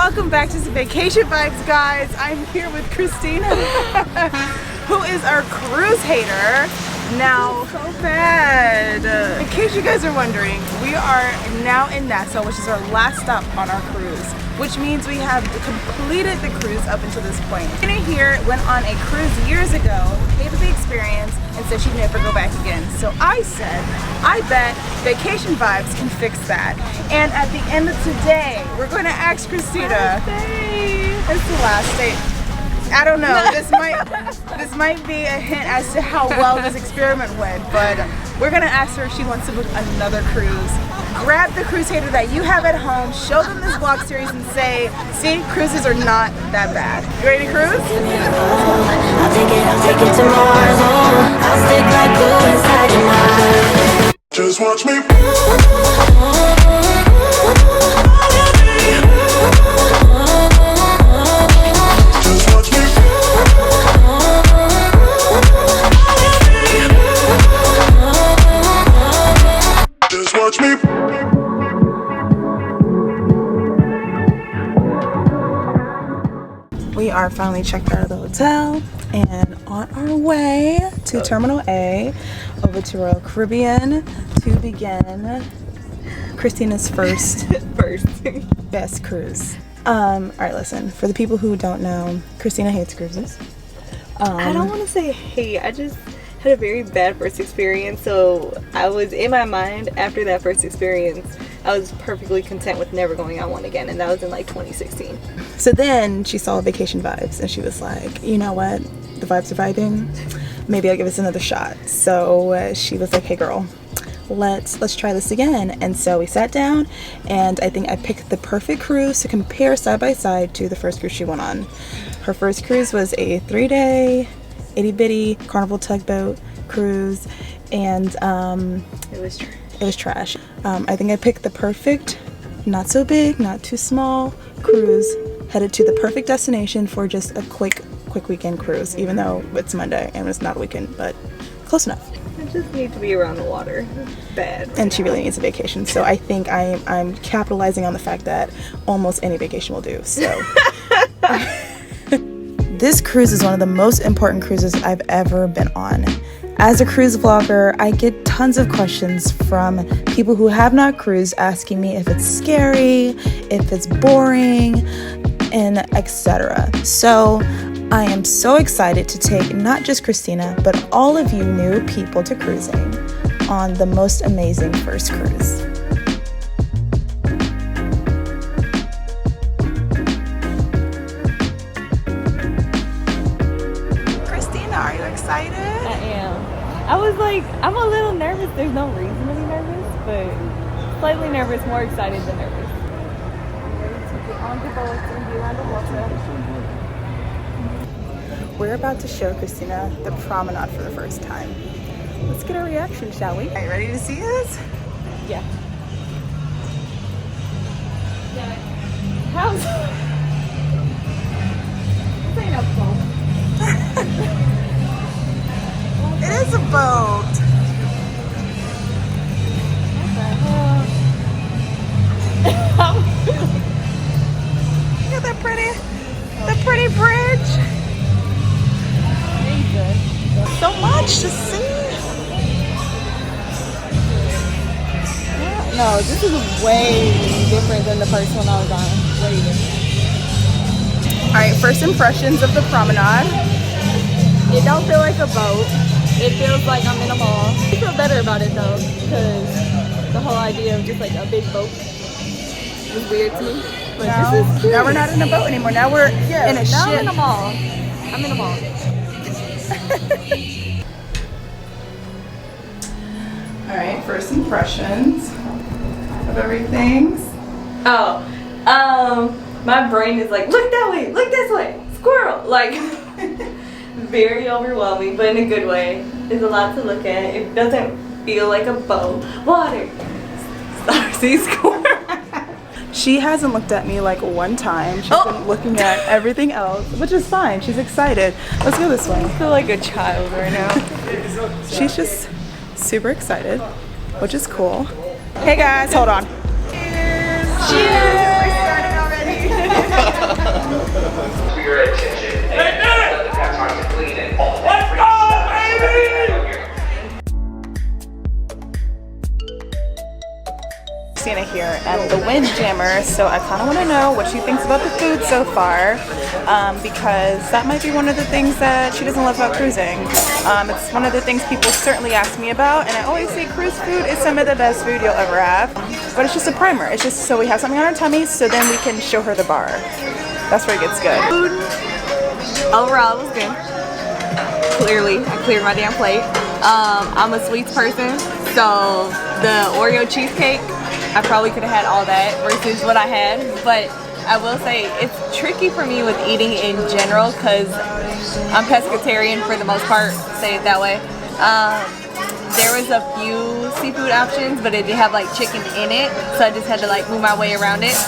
welcome back to some vacation vibes, guys. I'm here with Christina, who is our cruise hater. Now, so bad. In case you guys are wondering, we are now in Nassau, which is our last stop on our cruise, which means we have completed the cruise up until this point. Christina here went on a cruise years ago, hated the experience, and said she'd never go back again. So I said, I bet Vacation Vibes can fix that. And at the end of today, we're going to ask Christina. It's the last day. I don't know. This might be a hint as to how well this experiment went, but we're gonna ask her if she wants to book another cruise. Grab the cruise hater that you have at home, show them this vlog series, and say, "See, cruises are not that bad." You ready to cruise? I'll take it to Mars. I'll stick like glue inside your mind. Just watch me. We are finally checked out of the hotel and on our way to Terminal A over to Royal Caribbean to begin Christina's first best cruise. Alright, listen, for the people who don't know, Christina hates cruises. I don't want to say hate, I just had a very bad first experience, so I was in my mind after that first experience I was perfectly content with never going on one again, and that was in like 2016. So then she saw Vacation Vibes and she was like, you know what, the vibes are vibing, maybe I'll give this another shot. So she was like, hey girl, let's try this again. And so we sat down and I think I picked the perfect cruise to compare side by side to the first cruise she went on. Her first cruise was a 3-day itty bitty Carnival tugboat cruise, and it was trash. It was trash. I think I picked the perfect, not so big, not too small cruise, headed to the perfect destination for just a quick weekend cruise, even though it's Monday and it's not a weekend, but close enough. I just need to be around the water. Bad. And she really needs a vacation, so I think I'm capitalizing on the fact that almost any vacation will do. So this cruise is one of the most important cruises I've ever been on. As a cruise vlogger, I get tons of questions from people who have not cruised asking me if it's scary, if it's boring, and etc. So I am so excited to take not just Christina, but all of you new people to cruising on the most amazing first cruise. Christina, are you excited? I was like, I'm a little nervous. There's no reason to be nervous, but slightly nervous, more excited than nervous. I'm ready to get on the boat and be around the water. We're about to show Christina the Promenade for the first time. Let's get a reaction, shall we? Are you ready to see this? Yeah. How's this ain't a boat. It is a boat. Look at that pretty bridge. So much to see. Yeah, no, this is way different than the first one I was on. Way different. All right, first impressions of the Promenade. It don't feel like a boat. It feels like I'm in a mall. I feel better about it though, because the whole idea of just like a big boat was weird to me. But this is cute. Now we're not in a boat anymore. Now we're in a ship. I'm in a mall. I'm in a mall. All right, first impressions of everything. My brain is like, look that way, look this way, squirrel. Like, very overwhelming, but in a good way. There's a lot to look at. It doesn't feel like a boat. Water. See, squirrel. She hasn't looked at me like one time. She's been looking at everything else, which is fine. She's excited. Let's go this way. I feel like a child right now. She's just super excited, which is cool. Hey guys, hold on. Cheers! Cheers! We're starting already. For your attention, and let them have time to clean and all that. Let's go, baby! Christina here and the Windjammer, so I kind of want to know what she thinks about the food so far, because that might be one of the things that she doesn't love about cruising. It's one of the things people certainly ask me about, and I always say cruise food is some of the best food you'll ever have, but it's just a primer. It's just so we have something on our tummies so then we can show her the bar. That's where it gets good. Food overall was good. Clearly, I cleared my damn plate. I'm a sweets person, so the Oreo cheesecake, I probably could have had all that versus what I had, but I will say it's tricky for me with eating in general because I'm pescatarian for the most part, say it that way. There was a few seafood options, but it did have like chicken in it, so I just had to like move my way around it.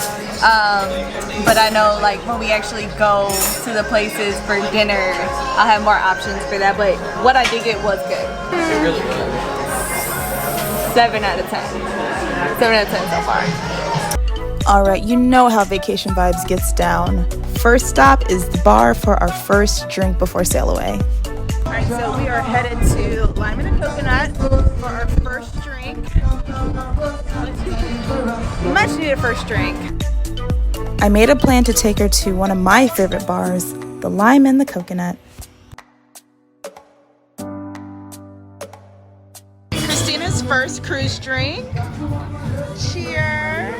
But I know like when we actually go to the places for dinner, I'll have more options for that, but what I did get was good. It really was. 7 out of 10. 7 out of 10 so far. All right, you know how Vacation Vibes gets down. First stop is the bar for our first drink before sail away. All right, so we are headed to Lime and a Coconut for our first drink. Much needed first drink. I made a plan to take her to one of my favorite bars, the Lime and the Coconut. Christina's first cruise drink. Cheers.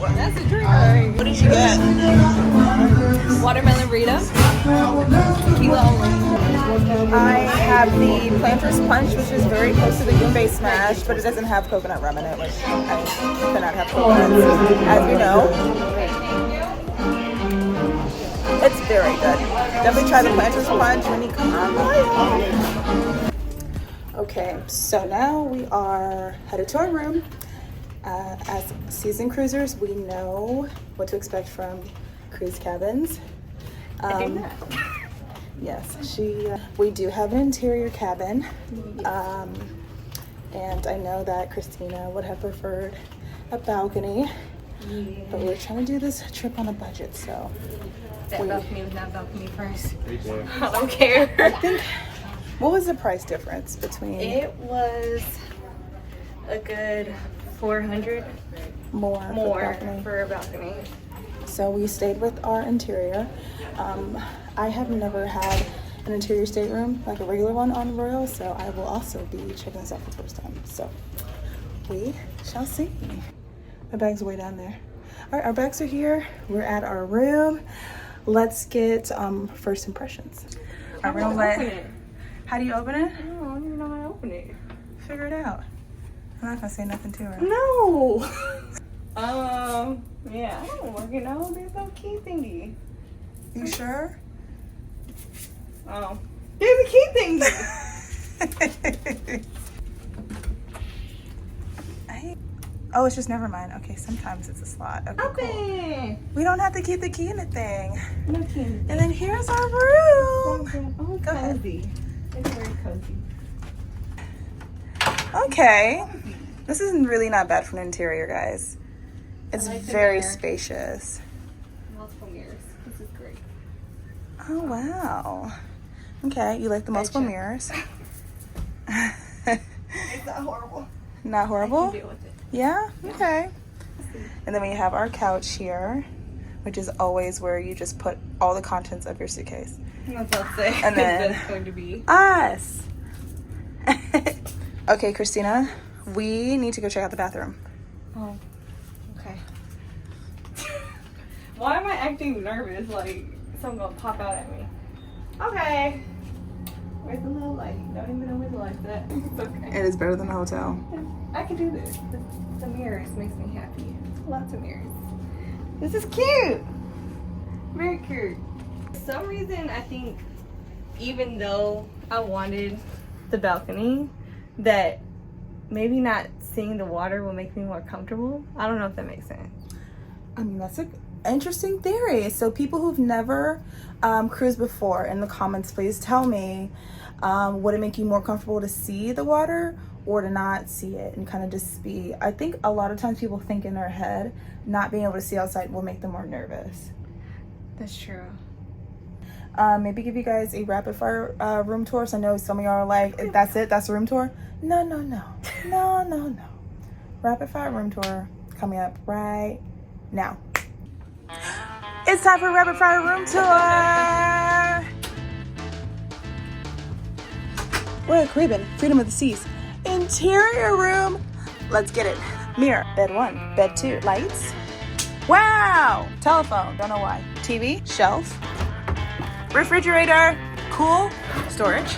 That's a drink, right? What did you get? Watermelon Rita. Tequila only. I have the Planter's Punch, which is very close to the Goombay Smash, but it doesn't have coconut rum in it, which I cannot have coconuts, as you know. It's very good. Definitely try the Planter's Punch when you come on. Okay, so now we are headed to our room. As seasoned cruisers, we know what to expect from cruise cabins. Yes, we do have an interior cabin, and I know that Christina would have preferred a balcony, but we're trying to do this trip on a budget, so. That balcony was not balcony first. I don't care. I think, what was the price difference between? It was a good 400 more for a balcony. So we stayed with our interior. I have never had an interior stateroom, like a regular one on Royal, so I will also be checking this out for the first time. So we shall see. My bag's way down there. All right, our bags are here. We're at our room. Let's get first impressions. How do you open it? I don't even know how to open it. Figure it out. I'm not gonna say nothing to her. No. Yeah, I don't working out. There's no key thingy. You sure? Oh, there's a key thingy. Oh, it's just never mind. Okay, sometimes it's a slot. Okay. Cool. We don't have to keep the key in the thing. No key. And then here's our room. Oh, Go ahead. cozy. It's very cozy. Okay. This is really not bad for an interior, guys. It's very spacious. Multiple mirrors. This is great. Oh, wow. Okay, you like the multiple mirrors. It's not horrible. Not horrible? I can deal with it. Yeah? Okay. And then we have our couch here, which is always where you just put all the contents of your suitcase. That's what I'll say. And then that's going to be us. Okay, Christina, we need to go check out the bathroom. Oh, okay. Why am I acting nervous? Like something gonna pop out at me. Okay. Where's the little light? Don't even know where the light's at. It's okay. It is better than a hotel. I can do this. The mirrors makes me happy. Lots of mirrors. This is cute. Very cute. For some reason, I think even though I wanted the balcony, that maybe not seeing the water will make me more comfortable. I don't know if that makes sense. I mean, that's an interesting theory. So people who've never cruised before, in the comments, please tell me, would it make you more comfortable to see the water or to not see it and kind of just be, I think a lot of times people think in their head, not being able to see outside will make them more nervous. That's true. Maybe give you guys a rapid fire room tour. So I know some of y'all are like, that's it, that's a room tour. No. Rapid fire room tour coming up right now. It's time for a rapid fire room tour. We're at Caribbean, Freedom of the Seas. Interior room. Let's get it. Mirror, bed 1, bed 2, lights. Wow! Telephone, don't know why. TV, shelf. Refrigerator, cool, storage,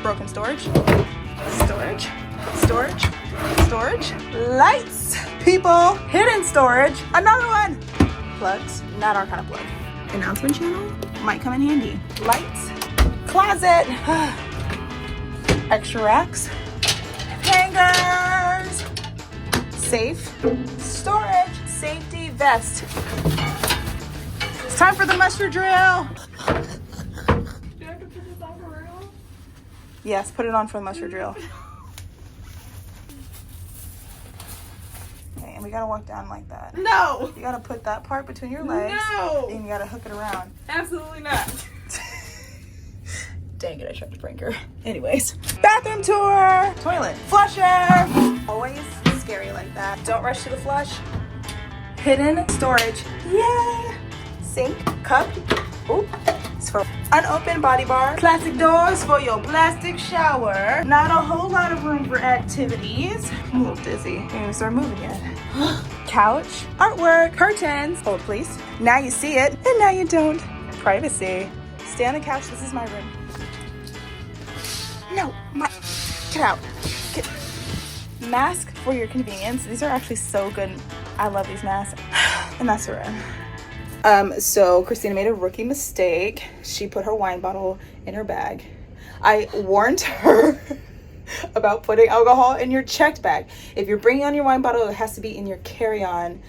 broken storage, lights, people, hidden storage, another one, plugs, not our kind of plug. Announcement channel, might come in handy. Lights, closet, extra racks, hangers, safe, storage, safety vest. It's time for the mustard drill. Do I have to put this on for real? Yes, put it on for the mustard drill. Okay, and we gotta walk down like that. No! You gotta put that part between your legs. No! And you gotta hook it around. Absolutely not. Dang it, I tried to prank her. Anyways, bathroom tour, toilet, flusher. Always scary like that. Don't rush to the flush. Hidden storage. Yay! Sink, cup. Oop. It's for unopened body bar. Classic doors for your plastic shower. Not a whole lot of room for activities. I'm a little dizzy. Can't even start moving yet. Couch, artwork, curtains. Hold please. Now you see it, and now you don't. Privacy. Stay on the couch. This is my room. No, get out. Mask for your convenience. These are actually so good. I love these masks. And that's the room. So Christina made a rookie mistake. She put her wine bottle in her bag. I warned her about putting alcohol in your checked bag. If you're bringing on your wine bottle, it has to be in your carry-on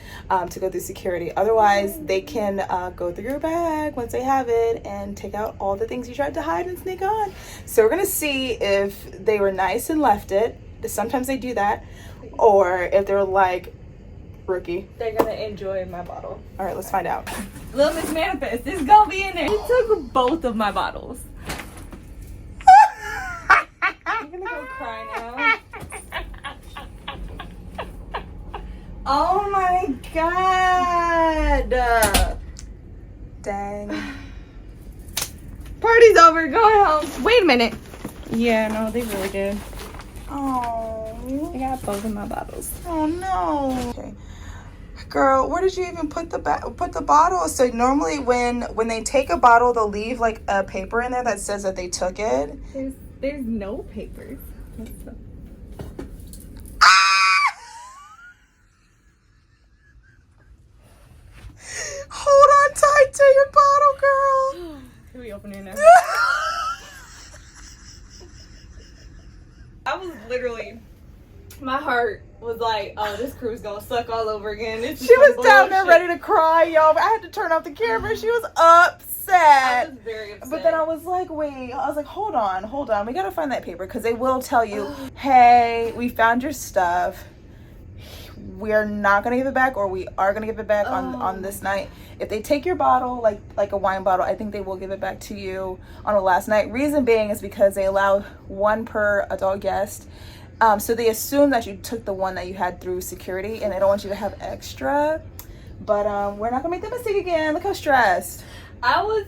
to go through security. Otherwise, they can go through your bag once they have it and take out all the things you tried to hide and sneak on. So we're gonna see if they were nice and left it. Sometimes they do that. Or if they're like, rookie. They're gonna enjoy my bottle. All right, let's find out. Little Miss Manifest, it's gonna be in there. He took both of my bottles. I'm gonna go cry now. Oh my god! Dang. Party's over, going home. Wait a minute. Yeah, no, they really did. Oh. I got both of my bottles. Oh no. Okay. Girl, where did you even put the bottle? So normally when they take a bottle, they'll leave like a paper in there that says that they took it. There's no papers. Hold on tight to your bottle, girl. Can we open it now? I was literally, my heart was like, oh, this crew's gonna suck all over again. She was down there ready to cry, y'all. I had to turn off the camera. She was upset. I was very upset. But then I was like, wait. I was like, hold on. We gotta find that paper because they will tell you, hey, we found your stuff. We're not gonna give it back, or we are gonna give it back on this night. If they take your bottle, like a wine bottle, I think they will give it back to you on the last night. Reason being is because they allow one per adult guest. So they assume that you took the one that you had through security, and they don't want you to have extra. But we're not gonna make that mistake again. Look how stressed. I was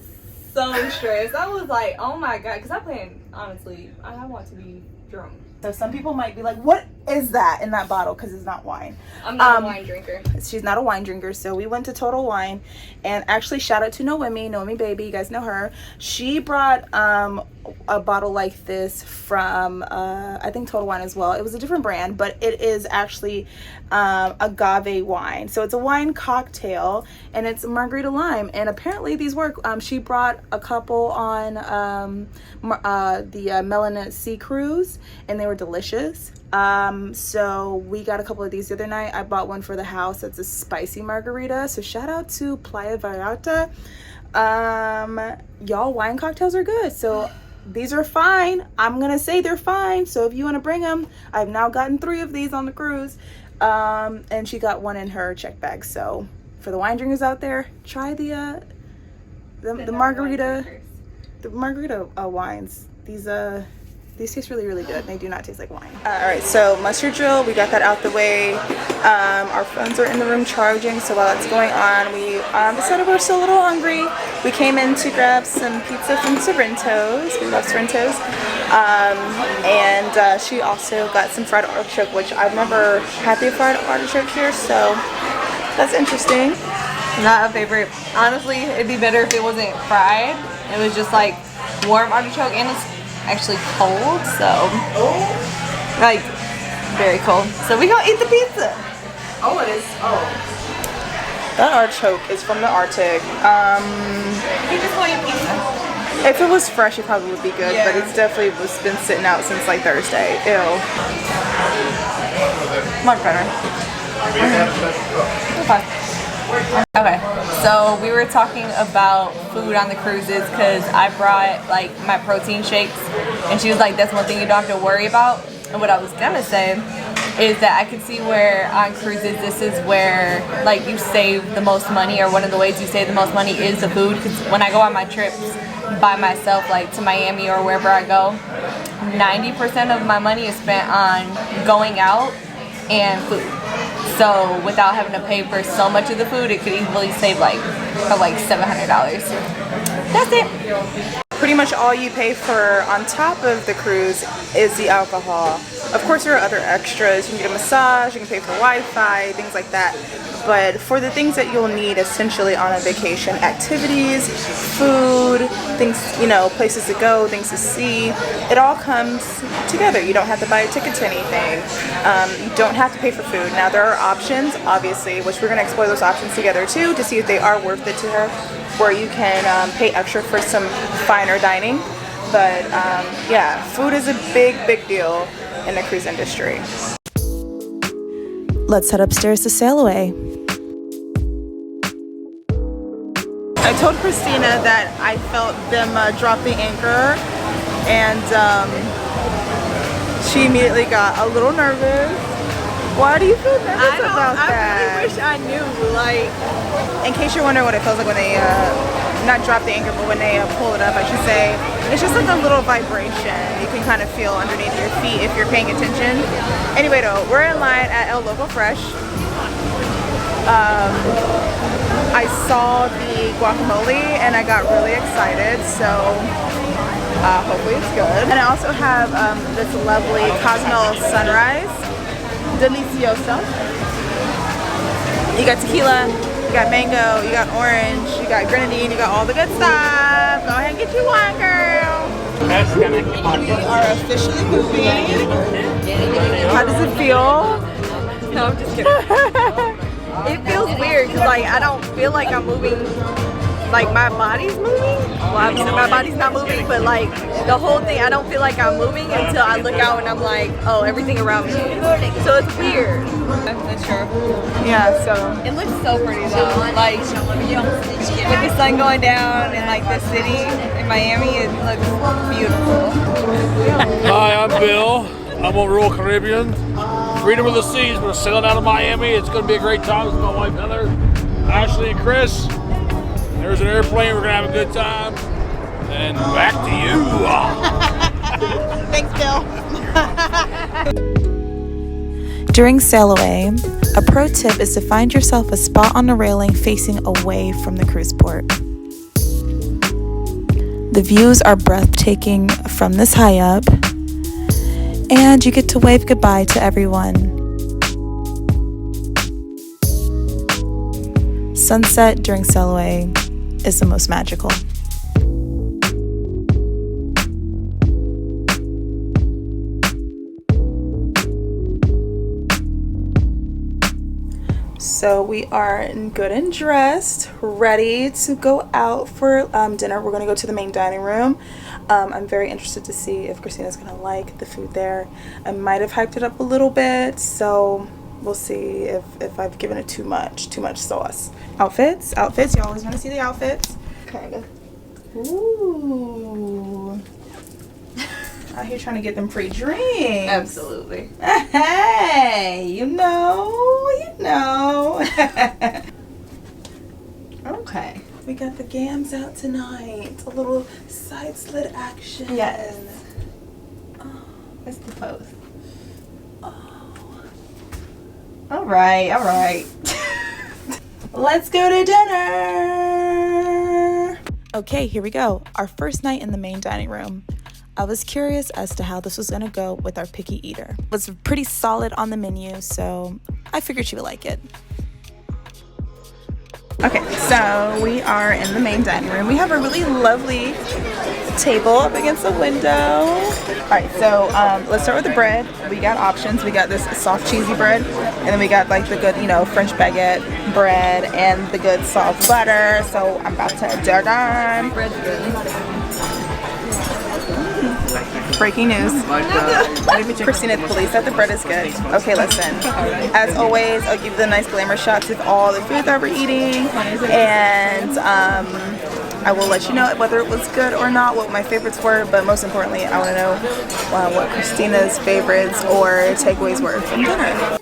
so stressed. I was like, oh my god, because I plan, honestly, I want to be drunk. So some people might be like, what is that in that bottle? Because it's not wine. I'm not a wine drinker. She's not a wine drinker. So we went to Total Wine, and actually shout out to Noemi baby, you guys know her. She brought a bottle like this from I think Total Wine as well. It was a different brand, but it is actually agave wine. So it's a wine cocktail, and it's margarita lime, and apparently these work. She brought a couple on the Melanin Sea cruise, and they were delicious. So we got a couple of these the other night. I bought one for the house. It's a spicy margarita. So shout out to Playa Vallarta. Y'all, wine cocktails are good. So these are fine. I'm gonna say they're fine. So if you want to bring them, I've now gotten 3 of these on the cruise. And she got one in her check bag. So for the wine drinkers out there, try the margarita, wines. These taste really, really good. They do not taste like wine. All right, so mustard drill, we got that out the way. Our phones are in the room charging, so while that's going on, we decided we're still a little hungry. We came in to grab some pizza from Sorrento's. We love Sorrento's. And she also got some fried artichoke, which I've never had the fried artichoke here, so that's interesting. Not a favorite. Honestly, it'd be better if it wasn't fried. It was just like warm artichoke, and it's actually cold, so like very cold. So we gonna eat the pizza. Oh, it is. Oh, that artichoke is from the Arctic. You just want to eat pizza. If it was fresh, it probably would be good, but it's definitely been sitting out since like Thursday. Ew. Much better. Okay, so we were talking about food on the cruises because I brought like my protein shakes, and she was like, that's one thing you don't have to worry about. And what I was gonna say is that I could see where on cruises this is where like you save the most money, or one of the ways you save the most money is the food, because when I go on my trips by myself, like to Miami or wherever I go, 90% of my money is spent on going out and food. So without having to pay for so much of the food, it could easily save like $700. That's it. Pretty much all you pay for on top of the cruise is the alcohol. Of course, there are other extras. You can get a massage, you can pay for Wi-Fi, things like that. But for the things that you'll need essentially on a vacation, activities, food, things, you know, places to go, things to see, it all comes together. You don't have to buy a ticket to anything. You don't have to pay for food. Now, there are options, obviously, which we're going to explore those options together too to see if they are worth it to her, where you can pay extra for some finer dining. But yeah, food is a big deal in the cruise industry. Let's head upstairs to sail away. I told Christina that I felt them drop the anchor, and she immediately got a little nervous. Why do you feel nervous about that? I really wish I knew, like... In case you're wondering what it feels like when they, not drop the anchor, but when they pull it up, I should say, it's just like a little vibration you can kind of feel underneath your feet if you're paying attention. Anyway though, we're in line at El Loco Fresh. I saw the guacamole and I got really excited, so hopefully it's good. And I also have this lovely Cozumel Sunrise, delicioso. You got tequila, you got mango, you got orange, you got grenadine, you got all the good stuff. Go ahead and get you one, girl. We are officially moving. How does it feel? No, I'm just kidding. It feels weird because like I don't feel like I'm moving, like my body's moving. Well, obviously my body's not moving, but like the whole thing, I don't feel like I'm moving until I look out and I'm like, oh, everything around me is. So it's weird. That's true. Yeah, so It looks so pretty though. Like with the sun going down and like the city in Miami, it looks beautiful. Hi, I'm Bill. I'm on Royal Caribbean. Freedom of the Seas. We're sailing out of Miami. It's going to be a great time with my wife Heather, Ashley, and Chris. There's an airplane. We're going to have a good time. And back to you. thanks, Bill. During sail away, a pro tip is to find yourself a spot on the railing facing away from the cruise port. The views are breathtaking from this high up, and you get to wave goodbye to everyone. Sunset during sail away is the most magical. So we are good and dressed, ready to go out for dinner. We're going to go to the main dining room. I'm very interested to see if Christina's gonna like the food there. I might have hyped it up a little bit, so we'll see if I've given it too much sauce. Outfits. You always want to see the outfits. Kinda. Ooh. Out here trying to get them free drinks. Absolutely. Hey, you know. Okay. We got the gams out tonight. A little side slit action. Yes. Oh, What's the pose? oh. All right. Let's go to dinner. Okay, here we go. Our first night in the main dining room. I was curious as to how this was gonna go with our picky eater. It was pretty solid on the menu, so I figured she would like it. Okay, so we are in the main dining room. We have a really lovely table up against the window. All right, so let's start with the bread. We got options. We got this soft cheesy bread, and then we got like the good, French baguette bread and the good soft butter. So I'm about to dig on. Bread's good. Breaking news. Christina, the police said the bread is good. Okay, listen. As always, I'll give you the nice glamour shots of all the food that we're eating, and I will let you know whether it was good or not, what my favorites were, but most importantly, I want to know what Christina's favorites or takeaways were from dinner.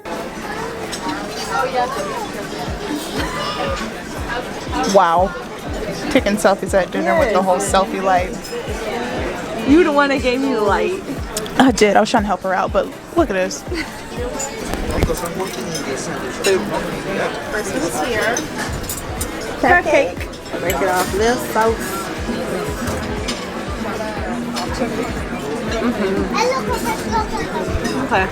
Wow. Taking selfies at dinner with the whole selfie light. You the one that gave me the light. I did. I was trying to help her out, but look at this. First one's here. Cupcake. Break it off. Little sauce. Okay.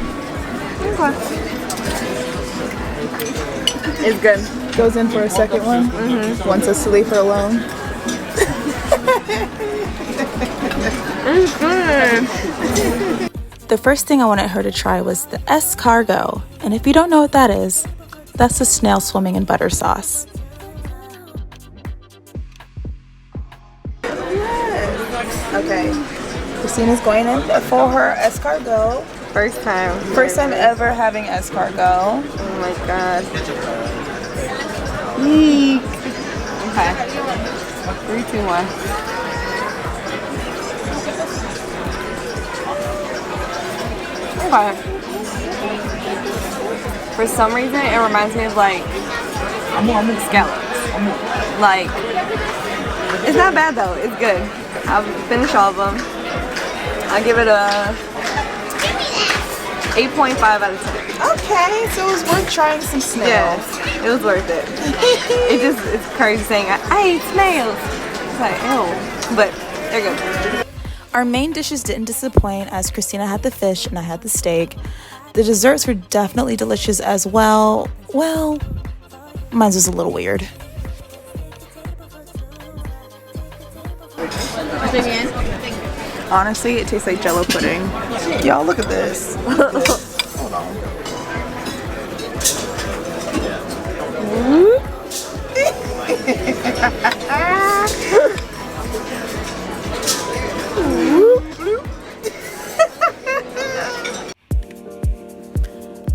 It's good. Goes in for a second one. Wants us to leave her alone. It's good. The first thing I wanted her to try was the escargot. And if you don't know what that is, that's a snail swimming in butter sauce. Okay. Christina's going in for her escargot. First time. First time ever having escargot. Oh my god. Eek. Okay. 3, 2, 1. Okay. For some reason, it reminds me of like scallops. Like, it's not bad though. It's good. I've finished all of them. I'll give it a 8.5 out of 10. Okay, so it was worth trying some snails. Yes, it was worth it. It's crazy saying I ate snails. It's like, ew. But they're good. Our main dishes didn't disappoint, as Christina had the fish and I had the steak. The desserts were definitely delicious as well. Well, mine was a little weird. Honestly, it tastes like Jell-O pudding. Y'all, look at this. Hold on.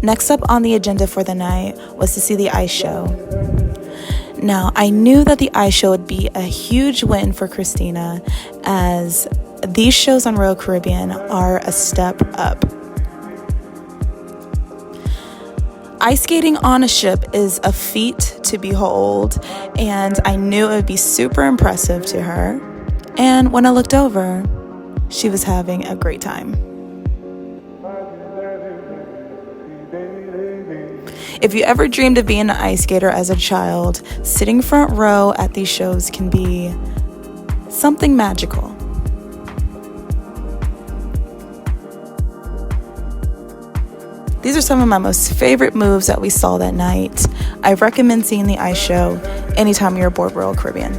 Next up on the agenda for the night was to see the ice show. Now, I knew that the ice show would be a huge win for Christina, as these shows on Royal Caribbean are a step up. Ice skating on a ship is a feat to behold, and I knew it would be super impressive to her. And when I looked over, she was having a great time. If you ever dreamed of being an ice skater as a child, sitting front row at these shows can be something magical. These are some of my most favorite moves that we saw that night. I recommend seeing the ice show anytime you're aboard Royal Caribbean.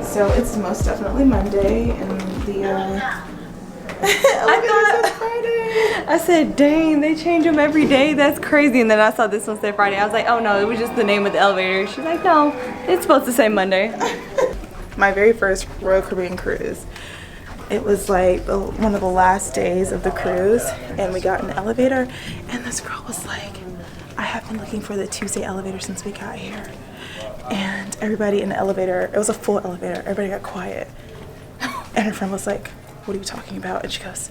So it's most definitely Monday, and the elevator says Friday. I said, dang, they change them every day. That's crazy. And then I saw this one say Friday. I was like, oh no, it was just the name of the elevator. She's like, no, it's supposed to say Monday. My very first Royal Caribbean cruise. It was like one of the last days of the cruise, and we got in the elevator, and this girl was like, I have been looking for the Tuesday elevator since we got here. And everybody in the elevator, it was a full elevator, everybody got quiet. And her friend was like, what are you talking about? And she goes,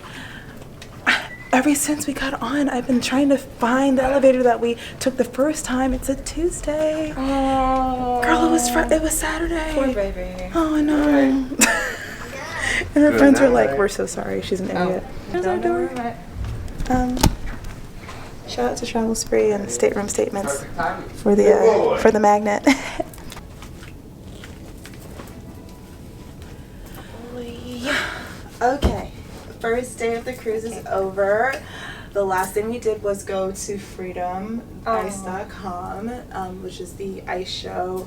ever since we got on, I've been trying to find the elevator that we took the first time. It's a Tuesday. Oh. Girl, it was Saturday. Poor baby. Oh, I know. And her friends were like, we're so sorry, she's an idiot. Here's our door. Shout out to Travel Spree and Stateroom Statements for the magnet. Okay, first day of the cruise is over. The last thing we did was go to freedomice.com, which is the ice show.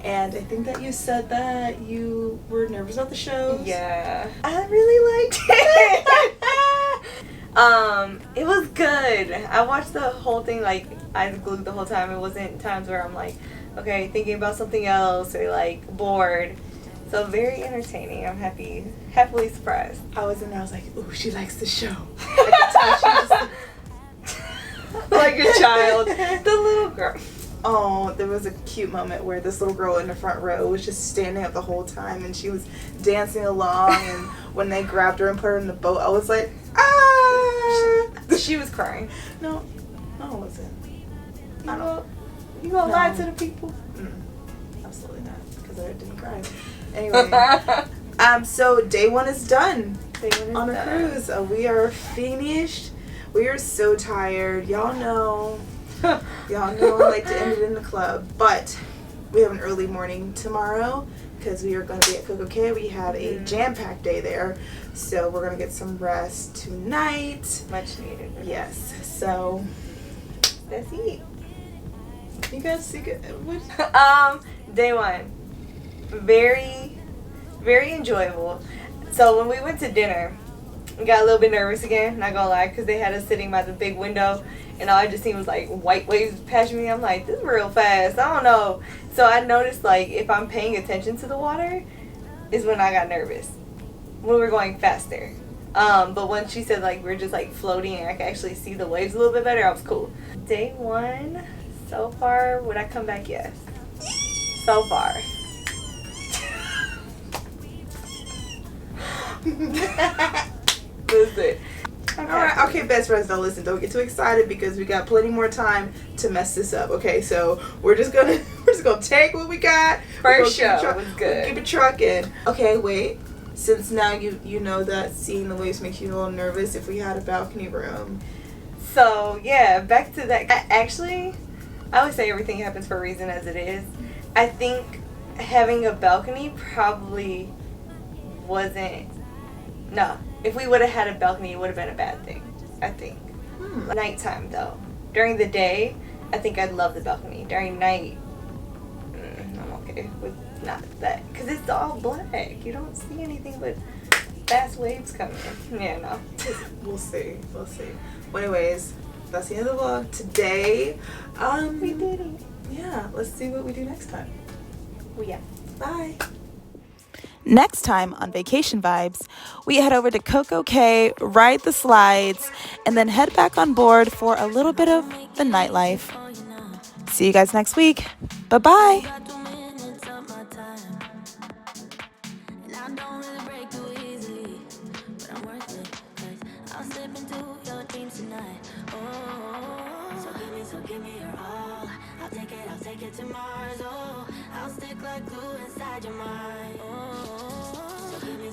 And I think that you said that you were nervous about the show. Yeah. I really liked it. It was good. I watched the whole thing, like, eyes glued the whole time. It wasn't times where I'm like, okay, thinking about something else or like bored. So very entertaining. I'm happily surprised. I was in there, I was like, ooh, she likes the show. I could tell she just Like a child. The little girl. Oh, there was a cute moment where this little girl in the front row was just standing up the whole time, and she was dancing along, and when they grabbed her and put her in the boat, I was like, ah! She was crying. No, I wasn't. You gonna lie to the people? Absolutely not, because I didn't cry. Anyway, so day one is done on a cruise. We are finished. We are so tired. Y'all know I like to end it in the club, but we have an early morning tomorrow because we are going to be at Coco Cay. We have a jam-packed day there, so we're going to get some rest tonight. Much needed. Yes, so Let's eat. you guys see it? Day one. Very, very enjoyable. So when we went to dinner, we got a little bit nervous again, not gonna lie, because they had us sitting by the big window, and all I just seen was like white waves passing me. I'm like, this is real fast. I don't know. So I noticed, like, if I'm paying attention to the water is when I got nervous, when we're going faster. But when she said, like, we're just like floating and I can actually see the waves a little bit better, I was cool. Day one, so far, would I come back? Yes. So far. Listen. Alright, okay, best friends, don't listen. Don't get too excited because we got plenty more time to mess this up. Okay, so we're just gonna take what we got. First show was good. Keep it trucking. Okay, wait. Since now you know that seeing the waves makes you a little nervous, if we had a balcony room. So yeah, back to that. Actually, I always say everything happens for a reason, as it is. I think having a balcony probably wasn't. No, if we would have had a balcony, it would have been a bad thing, I think. Nighttime, though. During the day, I think I'd love the balcony. During night, I'm okay with not that. Because it's all black. You don't see anything but fast waves coming. Yeah, no. We'll see. We'll see. Well, anyways, that's the end of the vlog today. We did it. Yeah, let's see what we do next time. Well, yeah. Bye. Next time on Vacation Vibes, we head over to Coco Cay, ride the slides, and then head back on board for a little bit of the nightlife. See you guys next week. Bye-bye. To Mars, oh, I'll stick like glue inside your mind. Oh, so give me